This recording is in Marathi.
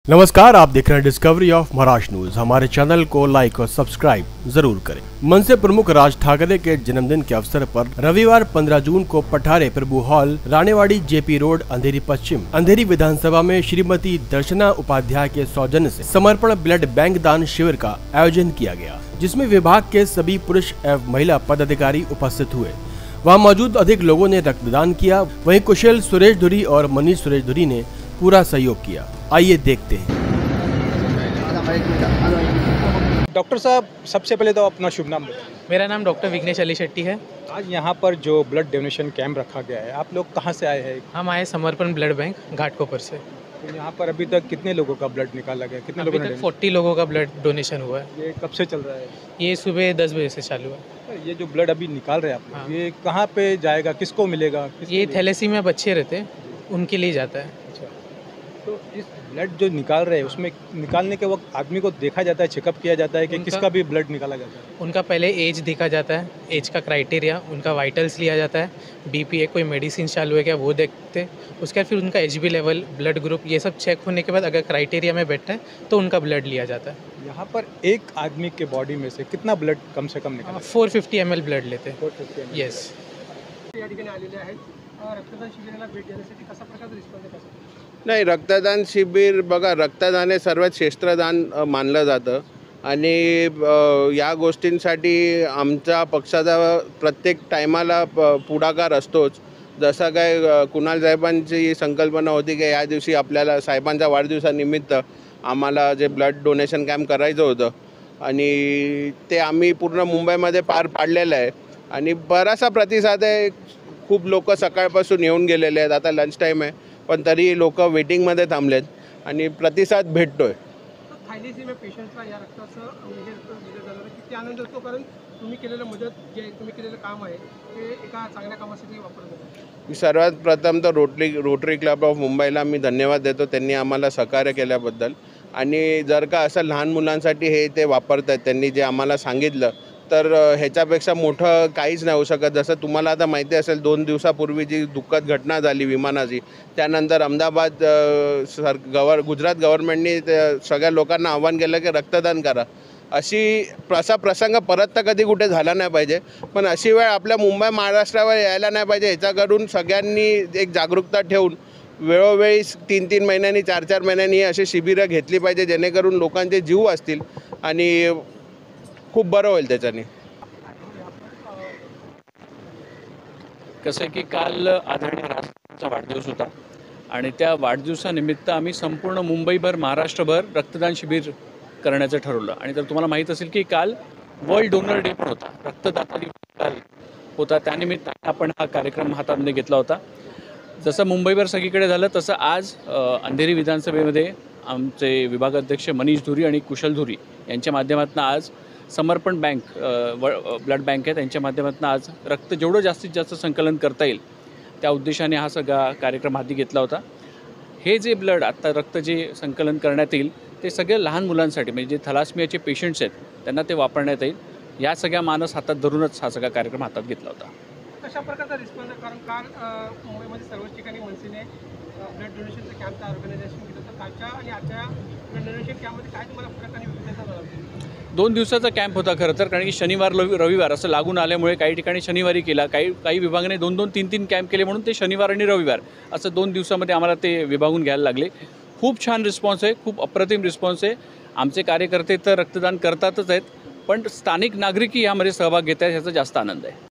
नमस्कार, आप देख रहे हैं डिस्कवरी ऑफ महाराष्ट्र न्यूज। हमारे चैनल को लाइक और सब्सक्राइब जरूर करें। मनसे प्रमुख राज ठाकरे के जन्मदिन के अवसर पर रविवार 15 जून को पठारे प्रभु हॉल, राणेवाड़ी, जेपी रोड, अंधेरी पश्चिम, अंधेरी विधानसभा में श्रीमती दर्शना उपाध्याय के सौजन्य से समर्पण ब्लड बैंक दान शिविर का आयोजन किया गया, जिसमें विभाग के सभी पुरुष एवं महिला पदाधिकारी उपस्थित हुए। वहां मौजूद अधिक लोगों ने रक्तदान किया। वहीं कुशल सुरेश धुरी और मनीष सुरेश धुरी ने पूरा सहयोग किया। आइए देखते हैं। डॉक्टर साहब, सबसे पहले तो अपना शुभ नाम बताएं। मेरा नाम डॉक्टर विघ्नेश अली शेट्टी है। आज यहाँ पर जो ब्लड डोनेशन कैंप रखा गया है, आप लोग कहाँ से आए हैं? हम आए समर्पण ब्लड बैंक घाटकोपर से। तो यहाँ पर अभी तक कितने लोगों का ब्लड निकाला गया? कितने लोगों ने? 40 लोगों का ब्लड डोनेशन हुआ है। ये कब से चल रहा है? ये सुबह 10 बजे से चालू है। ये जो ब्लड अभी निकाल रहे हैं आप लोग, हाँ। ये कहाँ पे जाएगा, किसको मिलेगा? ये थैलेसीमिया बच्चे रहते हैं, उनके लिए जाता है। अच्छा, तो इस ब्लड जो निकाल रहे हैं उसमें निकालने के वक्त आदमी को देखा जाता है, चेकअप किया जाता है कि किसका भी ब्लड निकाला जाता है? उनका पहले एज देखा जाता है, एज का क्राइटेरिया, उनका वाइटल्स लिया जाता है, बीपी है, कोई मेडिसिन चालू है क्या, वो देखते हैं। उसके बाद फिर उनका एचबी लेवल, ब्लड ग्रुप, ये सब चेक होने के बाद अगर क्राइटेरिया में बैठता है तो उनका ब्लड लिया जाता है। यहाँ पर एक आदमी के बॉडी में से कितना ब्लड कम से कम निकाला? 450 ml ब्लड लेते हैं। 450 ml। येस। या ठिकाणी आलेले आहेत। रक्तदान शिबिराला भेट देण्यासाठी कसा प्रकारचा रिस्पॉन्स आहे? नाही, रक्तदान शिबिर बघा, रक्तदान हे सर्वात श्रेष्ठ दान मानलं जातं आणि या गोष्टींसाठी आमच्या पक्षाचा प्रत्येक टायमाला पुढाकार असतोच। जसं काय कुणाल साहेबांची संकल्पना होती की या दिवशी आपल्याला साहेबांच्या वाढदिवसानिमित्त आम्हाला जे ब्लड डोनेशन कॅम्प करायचं होतं आणि ते आम्ही पूर्ण मुंबईमध्ये पार पाडलेलं आहे आणि बराचसा प्रतिसाद आहे। खूप लोक सकाळपासून येऊन गेलेले आहेत। आता लंच टाईम आहे पण तरी लोक वेटिंगमध्ये थांबलेत आणि प्रतिसाद भेटतोय। थॅलेसिमिया पेशंटला या रक्ताचं हे रक्त दिलं जाणार किती आनंद होतो, कारण तुम्ही केलेलं मदत, जे तुम्ही केलेलं काम आहे ते एका चांगल्या कामासाठी वापरलं जातं। मी सर्वात प्रथम तर रोटरी क्लब ऑफ मुंबईला मी धन्यवाद देतो, त्यांनी आम्हाला सहकार्य केल्याबद्दल। आणि जर का असं लहान मुलांसाठी हे ते वापरतात, त्यांनी जे आम्हाला सांगितलं, तर ह्याच्यापेक्षा मोठं काहीच नाही होऊ शकत। जसं तुम्हाला आता माहिती असेल, 2 दिवसापूर्वी जी दुःखद घटना झाली विमानाची, त्यानंतर अहमदाबाद गुजरात गव्हर्नमेंटनी सगळ्या लोकांना आव्हान केलं की रक्तदान करा। असा प्रसंग परत तर कधी कुठे झाला नाही पाहिजे, पण अशी वेळ आपल्या मुंबई महाराष्ट्रावर यायला नाही पाहिजे। ह्याच्याकडून सगळ्यांनी एक जागरूकता ठेवून वेळोवेळी 3-3 महिन्यांनी 4-4 महिन्यांनी अशी शिबिरं घेतली पाहिजे, जेणेकरून लोकांचे जीव वाचतील आणि खूप बरं होईल त्याच्याने। कसं की काल आदरणीय राजचा वाढदिवस होता आणि त्या वाढदिवसानिमित्त आम्ही संपूर्ण मुंबईभर, महाराष्ट्रभर रक्तदान शिबिर करण्याचं ठरवलं। आणि तर तुम्हाला माहीत असेल की काल वर्ल्ड डोनर डे पण होता, रक्तदाता दिवस काल होता। त्यानिमित्ताने आपण हा कार्यक्रम हातामध्ये घेतला होता। जसं मुंबईभर सगळीकडे झालं तसं आज अंधेरी विधानसभेमध्ये आमचे विभागाध्यक्ष मनीष धुरी आणि कुशल धुरी यांच्या माध्यमातून आज समर्पण बँक ब्लड बँक आहे, त्यांच्या माध्यमातून आज रक्त जेवढं जास्तीत जास्त संकलन करता येईल त्या उद्देशाने हा सगळा कार्यक्रम हाती घेतला होता। हे जे ब्लड आत्ता रक्त जे संकलन करण्यात येईल ते सगळे लहान मुलांसाठी, म्हणजे जे थॅलेसिमियाचे पेशंट्स आहेत त्यांना ते वापरण्यात येईल। या सगळ्या मानस हातात धरूनच हा सगळा कार्यक्रम हातात घेतला होता। कशा प्रकारचा रिस्पॉन्स आहे? कारण काल मुंबईमध्ये सर्वच ठिकाणी मनसेने ब्लड डोनेशनचं कॅम्पचं ऑर्गनायझेशन केलं होतं। कालच्या आणि आजच्या ब्लड डोनेशन कॅम्पमध्ये काय तुम्हाला फरक आणि विविधता जाणवते? 2 दिवसाचा कॅम्प होता खरं तर, कारण की शनिवार रविवार असं लागून आल्यामुळे काही ठिकाणी शनिवारी केला, काही विभागाने 2-2, 3-3 कॅम्प केले, म्हणून ते शनिवार आणि रविवार असं 2 दिवसामध्ये आम्हाला ते विभागून घ्यायला लागले। खूप छान रिस्पॉन्स आहे, खूप अप्रतिम रिस्पॉन्स आहे। आमचे कार्यकर्ते तर रक्तदान करतातच आहेत, पण स्थानिक नागरिकही यामध्ये सहभाग घेत आहेत, ह्याचा जास्त आनंद आहे।